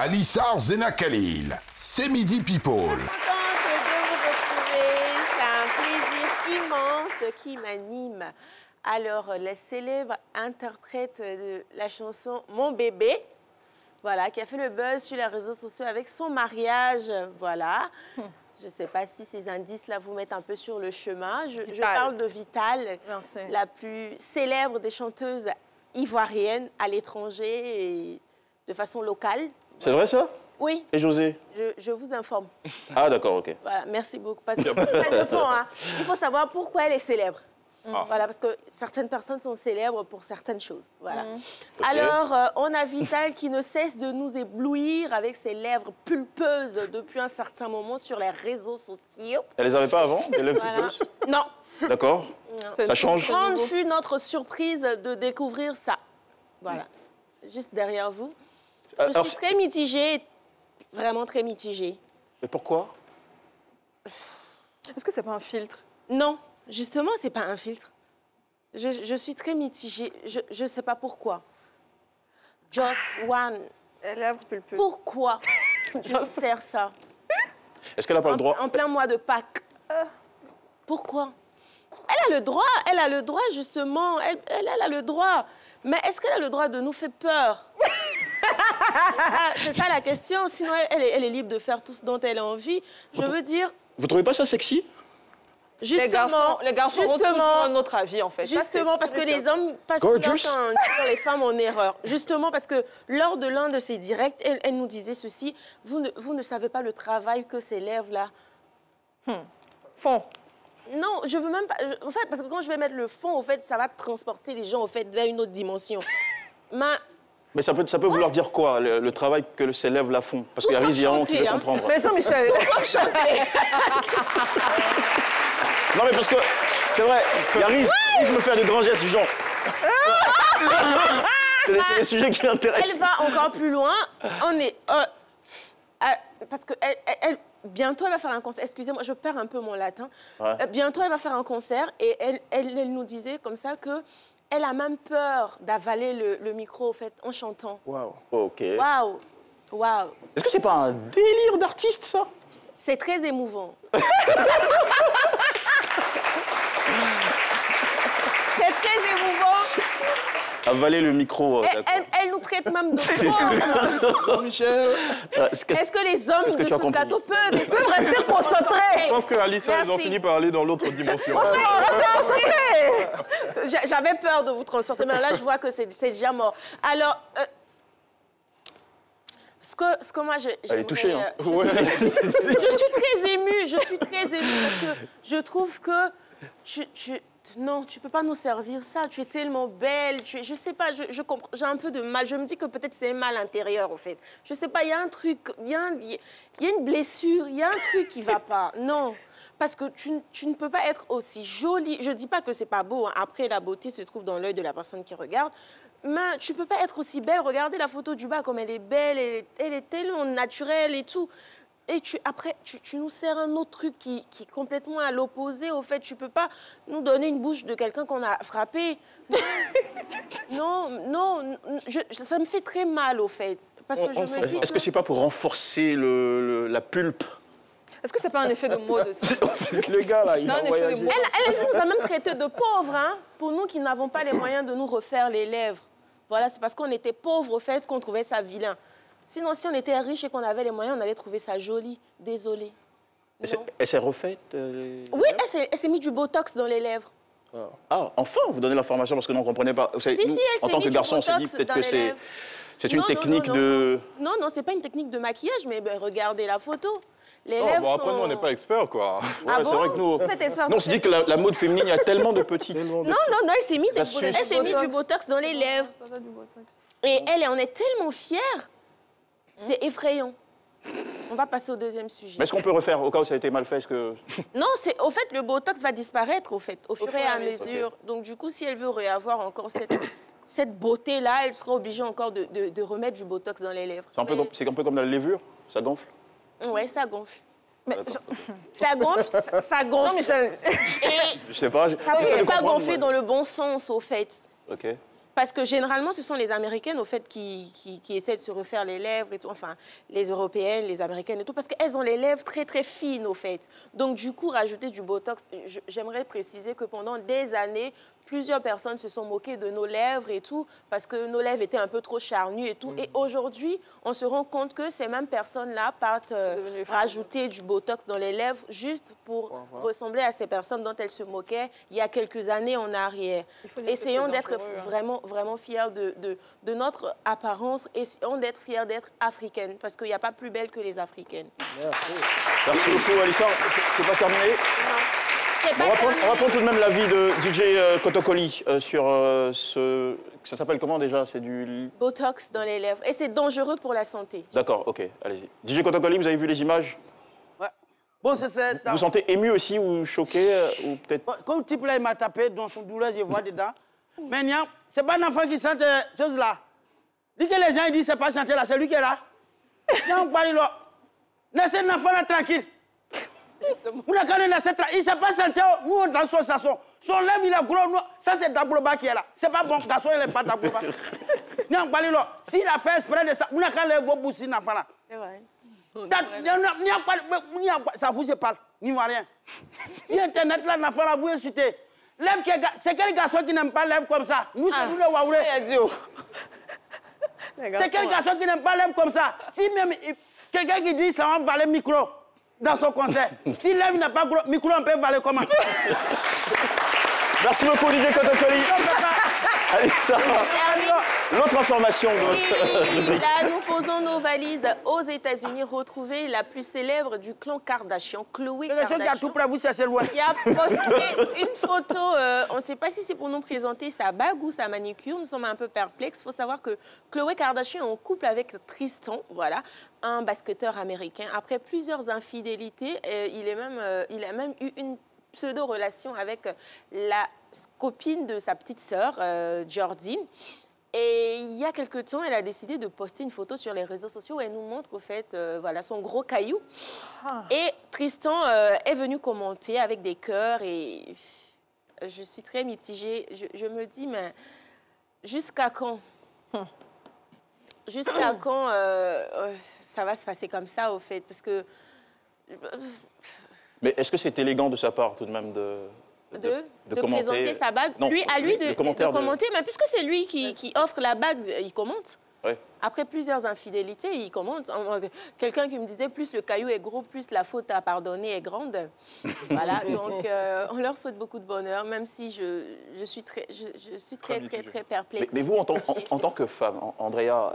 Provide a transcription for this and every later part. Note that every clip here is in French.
Anissar Zena Khalil, c'est Midi People. Contente de vous retrouver, c'est un plaisir immense qui m'anime. Alors, la célèbre interprète de la chanson Mon bébé, voilà, qui a fait le buzz sur les réseaux sociaux avec son mariage, voilà. Je ne sais pas si ces indices-là vous mettent un peu sur le chemin. Je parle de Vital, la plus célèbre des chanteuses ivoiriennes à l'étranger et de façon locale. C'est vrai ça? Oui. Et José? Je vous informe. Ah d'accord, ok. Voilà, merci beaucoup. Parce que ça dépend, hein. Il faut savoir pourquoi elle est célèbre. Voilà, parce que certaines personnes sont célèbres pour certaines choses. Voilà. Okay. Alors, on a Vital qui ne cesse de nous éblouir avec ses lèvres pulpeuses depuis un certain moment sur les réseaux sociaux. Elle les avait pas avant, les lèvres pulpeuses? Non. D'accord. Ça change. Grande fut notre surprise de découvrir ça. Voilà. Juste derrière vous. Je suis très mitigée, vraiment très mitigée. Mais pourquoi? Est-ce que c'est pas un filtre? Non. Justement, c'est pas un filtre. Je suis très mitigée. Je sais pas pourquoi. Just one. Lèvres pulpeuses. Pourquoi je sers ça? Est-ce qu'elle n'a pas le droit? En plein mois de Pâques. Pourquoi? Elle a le droit, justement. Elle a le droit. Mais est-ce qu'elle a le droit de nous faire peur? C'est ça la question. Sinon, elle est libre de faire tout ce dont elle a envie. Je veux dire... Vous trouvez pas ça sexy? Justement, les garçons retrouvent un autre avis, en fait. Justement, parce que les hommes passent tout leur temps sur les femmes en erreur. Justement, parce que lors de l'un de ses directs, elle nous disait ceci. Vous ne savez pas le travail que ces lèvres-là font. Non, je veux même pas... En fait, parce que quand je vais mettre le fond, au fait, ça va transporter les gens, au fait, vers une autre dimension. Mais ça peut vouloir dire quoi, le travail que ces lèvres-là font? Parce qu'il y a Rizian qui veut comprendre. Mais Jean-Michel... Non, mais parce que, c'est vrai, il y a Riz me fait de grands gestes du genre. C'est des sujets qui l'intéressent. Elle va encore plus loin. On est... parce que bientôt, elle va faire un concert. Excusez-moi, je perds un peu mon latin. Ouais. Bientôt, elle va faire un concert et elle nous disait comme ça que elle a même peur d'avaler le micro, au fait, en chantant. Waouh. Ok. Waouh. Waouh. Est-ce que c'est pas un délire d'artiste, ça? C'est très émouvant. C'est très émouvant. Avaler le micro. Elle nous traite même de pauvres. Michel. Est-ce que les hommes de ce plateau peuvent rester concentrés? Je pense que Alissa, ils ont fini par aller dans l'autre dimension. Restez concentrés. J'avais peur de vous transporter, mais là, je vois que c'est déjà mort. Alors... Ce que moi, elle est touchée, hein. Je suis très émue, parce que je trouve que non, tu peux pas nous servir ça. Tu es tellement belle, je sais pas, j'ai un peu de mal. Je me dis que peut-être c'est un mal intérieur, en fait. Je sais pas, il y a un truc, il y a une blessure, il y a un truc qui va pas. Non, parce que tu ne peux pas être aussi jolie. Je dis pas que c'est pas beau, hein. Après, la beauté se trouve dans l'œil de la personne qui regarde. Mais tu peux pas être aussi belle. Regardez la photo du bas, comme elle est belle, elle est tellement naturelle et tout. Et après, tu nous sers un autre truc qui est complètement à l'opposé. Au fait, tu peux pas nous donner une bouche de quelqu'un qu'on a frappé. Non, ça me fait très mal, au fait. Parce que je me dis Est-ce que c'est pas pour renforcer la pulpe? Est-ce que c'est pas un effet de mode aussi? Le gars, là, il a voyagé. Elle nous a même traités de pauvres, hein, pour nous qui n'avons pas les moyens de nous refaire les lèvres. Voilà, c'est parce qu'on était pauvres, au fait, qu'on trouvait ça vilain. Sinon, si on était riche et qu'on avait les moyens, on allait trouver ça joli. Désolée. Elle s'est refaite Oui, elle s'est mis du Botox dans les lèvres. Ah, enfin, vous donnez l'information parce que nous, on ne comprenait pas. Si, elle en tant que garçon, on s'est dit peut-être que c'est une technique de... Non, c'est pas une technique de maquillage, mais regardez la photo. Les non, lèvres bon, après, nous, on n'est pas experts, quoi. Ouais, c'est vrai que nous, on se dit que la mode féminine, il y a tellement de petits... Non, elle s'est mis du Botox dans les lèvres. Et elle en est tellement fière. C'est effrayant. On va passer au deuxième sujet. Mais est-ce qu'on peut refaire, au cas où ça a été mal fait, Non, au fait, le Botox va disparaître, au fur et à mesure. Okay. Donc, du coup, si elle veut réavoir encore cette beauté-là, elle sera obligée encore de remettre du Botox dans les lèvres. C'est un peu comme la levure, ça gonfle? Oui, ça gonfle. Mais ça gonfle. Non, Michel. Et je sais pas. Ça ne peut pas gonfler dans le bon sens, au fait. OK. Parce que généralement, ce sont les Américaines, au fait, qui essaient de se refaire les lèvres et tout. Enfin, les Européennes, les Américaines et tout. Parce qu'elles ont les lèvres très, très fines, au fait. Donc, du coup, rajouter du Botox, j'aimerais préciser que pendant des années, plusieurs personnes se sont moquées de nos lèvres et tout, parce que nos lèvres étaient un peu trop charnues et tout. Et aujourd'hui, on se rend compte que ces mêmes personnes-là partent rajouter du Botox dans les lèvres juste pour ressembler à ces personnes dont elles se moquaient il y a quelques années en arrière. Essayons d'être vraiment, vraiment fiers de notre apparence et essayons d'être fiers d'être africaines, parce qu'il n'y a pas plus belle que les africaines. Merci beaucoup, Alissa. C'est pas terminé. On va prendre tout de même l'avis de DJ Kotokoli sur ce... Ça s'appelle comment déjà? C'est du... Botox dans les lèvres. Et c'est dangereux pour la santé. D'accord, ok, allez-y. DJ Kotokoli, vous avez vu les images? Ouais. Bon, c'est... Vous vous sentez ému aussi ou choqué ou peut-être... Bon, comme le type là, il m'a tapé dans son douleur, je vois dedans. Mais c'est pas un enfant qui sent chose là. Dit que les gens ils disent c'est pas santé là, c'est lui qui est là. Non, pas là. Laissez l'enfant là tranquille. Vous ne connaissez pas, il ne s'est pas santé, nous on dans son sasson. Son lèvre il est gros, ça c'est Dabloba qui est là. C'est pas bon, garçon il n'est pas Dabloba. Non, pas là. S'il a fait exprès de ça, vous ne connaissez pas vos boussis l'enfant là. C'est vrai. Ça vous je parle, n'y voit rien. Si Internet là, l'enfant là, vous insultez. C'est quel garçon qui n'aime pas lèvres comme ça? Nous, c'est nous les Waoulé. C'est quel garçon qui n'aime pas lèvres comme ça? Si même quelqu'un qui dit ça va valer le micro dans son concert. Si lèvres n'a pas gros, micro, on peut valer comment? Merci beaucoup, DJ Kotokoli. Alissa, l'autre information de votre... Là, nous posons nos valises aux États-Unis. Retrouver la plus célèbre du clan Kardashian, Khloé Kardashian. Qui a tout près, vous cherchez loin. Il a posté une photo. On ne sait pas si c'est pour nous présenter sa bague ou sa manicure. Nous sommes un peu perplexes. Il faut savoir que Khloé Kardashian est en couple avec Tristan, voilà, un basketteur américain. Après plusieurs infidélités, il a même eu une pseudo-relation avec la copine de sa petite sœur, Jordine. Et il y a quelque temps, elle a décidé de poster une photo sur les réseaux sociaux où elle nous montre au fait, voilà, son gros caillou. Et Tristan est venu commenter avec des cœurs et je suis très mitigée. Je me dis, mais jusqu'à quand? Jusqu'à quand ça va se passer comme ça, au fait? Parce que... Mais est-ce que c'est élégant de sa part, tout de même, de commenter, présenter sa bague, non, à lui de commenter, mais puisque c'est lui qui offre la bague, il commente. Ouais. Après plusieurs infidélités, il commente. Quelqu'un qui me disait, plus le caillou est gros, plus la faute à pardonner est grande. Voilà, donc on leur souhaite beaucoup de bonheur, même si je suis très perplexe. Mais vous, en tant que femme, Andrea,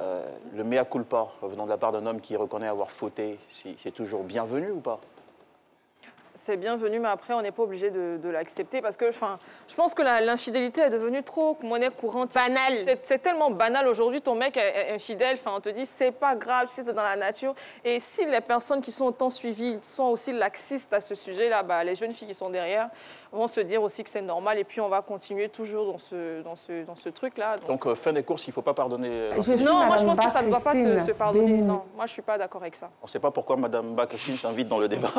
le mea culpa venant de la part d'un homme qui reconnaît avoir fauté, c'est toujours bienvenu ou pas? C'est bienvenu, mais après, on n'est pas obligé de l'accepter parce que, je pense que l'infidélité est devenue trop monnaie courante. Banal. C'est tellement banal aujourd'hui. Ton mec est infidèle, on te dit, c'est pas grave, c'est dans la nature. Et si les personnes qui sont autant suivies sont aussi laxistes à ce sujet-là, bah, les jeunes filles qui sont derrière vont se dire aussi que c'est normal. Et puis, on va continuer toujours dans ce truc-là. Donc, fin des courses, il ne faut pas pardonner. Non, moi, je pense que ça ne doit pas se pardonner. Non, moi, je ne suis pas d'accord avec ça. On ne sait pas pourquoi Mme Ba-Christine s'invite dans le débat.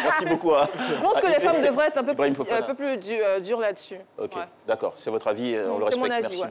Merci beaucoup. Je pense que les femmes devraient être un peu plus dures là-dessus. Ok, d'accord. C'est votre avis, on le respecte. C'est mon avis, merci. ouais.